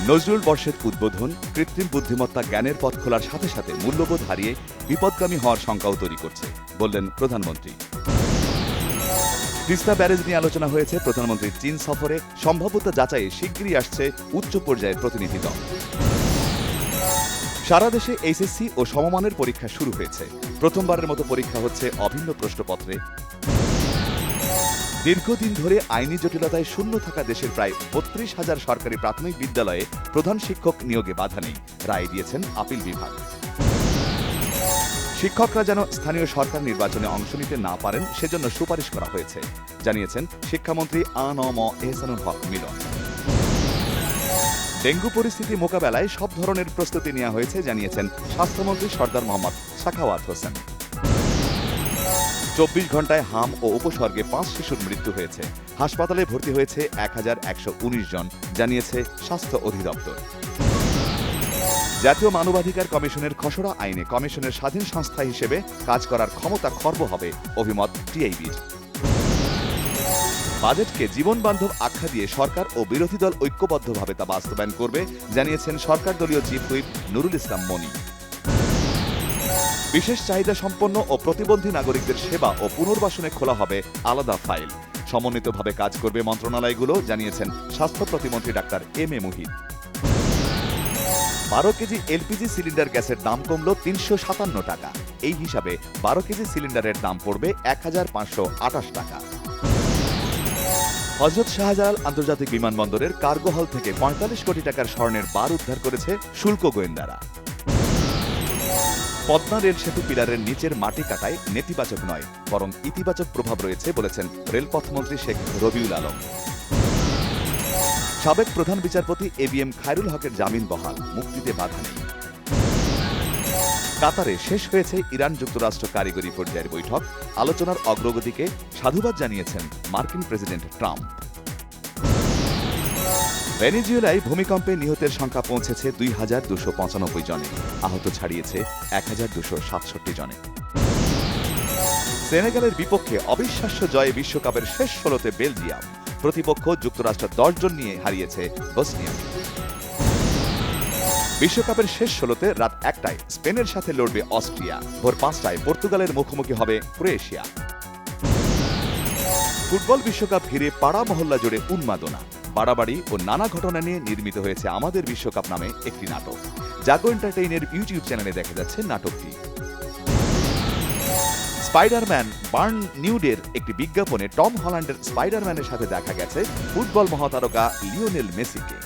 নজরুল বর্ষের উদ্বোধন কৃত্রিম বুদ্ধিমত্তা জ্ঞানের পথ খোলার সাথে সাথে মূল্যবোধ হারিয়ে বিপদগামী হওয়ার শঙ্কাও তৈরি করছে বললেন প্রধানমন্ত্রী। তিস্তা ব্যারেজ নিয়ে আলোচনা হয়েছে প্রধানমন্ত্রীর চীন সফরে, সম্ভাব্যতা যাচাইয়ে শিগগিরই আসছে উচ্চ পর্যায়ের প্রতিনিধি দল। সারা দেশে এইচএসসি ও সমমানের পরীক্ষা শুরু হয়েছে। প্রথমবারের মতো পরীক্ষা হচ্ছে অভিন্ন প্রশ্নপত্রে। দীর্ঘদিন ধরে আইনি জটিলতায় শূন্য থাকা দেশের প্রায় ৩২,০০০ সরকারি প্রাথমিক বিদ্যালয়ে প্রধান শিক্ষক নিয়োগে বাধা নেই, রায় দিয়েছেন আপিল বিভাগ। শিক্ষকরা যেন স্থানীয় সরকার নির্বাচনে অংশ নিতে না পারেন সেজন্য সুপারিশ করা হয়েছে, জানিয়েছেন শিক্ষামন্ত্রী আ.ন.ম এহসানুল হক মিলন। ডেঙ্গু পরিস্থিতি মোকাবেলায় সব ধরনের প্রস্তুতি নেওয়া হয়েছে, জানিয়েছেন স্বাস্থ্যমন্ত্রী সরদার মোহাম্মদ সাখাওয়াত হোসেন। ২৪ ঘণ্টায় হাম ও উপসর্গে ৫ শিশুর মৃত্যু হয়েছে। হাসপাতালে ভর্তি হয়েছে ১,১১৯ জন, জানিয়েছে স্বাস্থ্য অধিদপ্তর। জাতীয় মানবাধিকার কমিশনের খসড়া আইনে কমিশনের স্বাধীন সংস্থা হিসেবে কাজ করার ক্ষমতা খর্ব হবে, অভিমত টিআইবির। বাজেটকে জীবন বান্ধব আখ্যা দিয়ে সরকার ও বিরোধী দল ঐক্যবদ্ধভাবে তা বাস্তবায়ন করবে, জানিয়েছেন সরকার দলীয় চিফ হুইপ নুরুল ইসলাম মনি। বিশেষ চাহিদা সম্পন্ন ও প্রতিবন্ধী নাগরিকদের সেবা ও পুনর্বাসনে খোলা হবে আলাদা ফাইল। সমন্বিতভাবে কাজ করবে মন্ত্রণালয়গুলো, জানিয়েছেন স্বাস্থ্য প্রতিমন্ত্রী doctor M A Muhith. ১২ KG LPG cylinder গ্যাসের দাম কমল ৩৫৭ টাকা। এই হিসাবে ১২ কেজি সিলিন্ডারের দাম পড়বে ১,৫২৮ টাকা। হযরত শাহজালাল আন্তর্জাতিক বিমানবন্দরের কার্গো হল থেকে ৪৫ কোটি টাকার স্বর্ণের বার উদ্ধার করেছে শুল্ক গোয়েন্দারা। পদ্মা রেল সেতু পিলারের নিচের মাটি কাটায় নেতিবাচক নয়, বরং ইতিবাচক প্রভাব রয়েছে বলেছেন রেলপথমন্ত্রী শেখ রবিউল আলম। সাবেক প্রধান বিচারপতি এবিএম খায়রুল হকের জামিন বহাল, মুক্তিতে বাধা নেই। কাতারে শেষ হয়েছে ইরান যুক্তরাষ্ট্র কারিগরি পর্যায়ের বৈঠক। আলোচনার অগ্রগতিকে সাধুবাদ জানিয়েছেন মার্কিন প্রেসিডেন্ট ট্রাম্প। ভেনেজুয়েলায় ভূমিকম্পে নিহতের সংখ্যা পৌঁছেছে ২,২৯৫ জনে, আহত ছাড়িয়েছে ১,২৬৭ জনে। সেনেগালের বিপক্ষে অবিশ্বাস্য জয়ে বিশ্বকাপের শেষ ১৬তে বেলজিয়াম। প্রতিপক্ষ যুক্তরাষ্ট্র ১০ জন নিয়ে হারিয়েছে বসনিয়া। বিশ্বকাপের শেষ ১৬তে রাত ১টায় স্পেনের সাথে লড়বে অস্ট্রিয়া, ভোর ৫টায় পর্তুগালের মুখোমুখি হবে ক্রোয়েশিয়া। ফুটবল বিশ্বকাপ ঘিরে পাড়া মহল্লা জুড়ে উন্মাদনা। বাড়াবাড়ি ও নানা ঘটনা নিয়ে নির্মিত হয়েছে আমাদের বিশ্বকাপ নামে একটি নাটক। জাগো এন্টারটেইনের ইউটিউব চ্যানেলে দেখা যাচ্ছে নাটকটি। স্পাইডারম্যান বার্ন নিউডের একটি বিজ্ঞাপনে টম হল্যান্ডের স্পাইডারম্যানের সাথে দেখা গেছে ফুটবল মহাতারকা লিওনেল মেসিকে।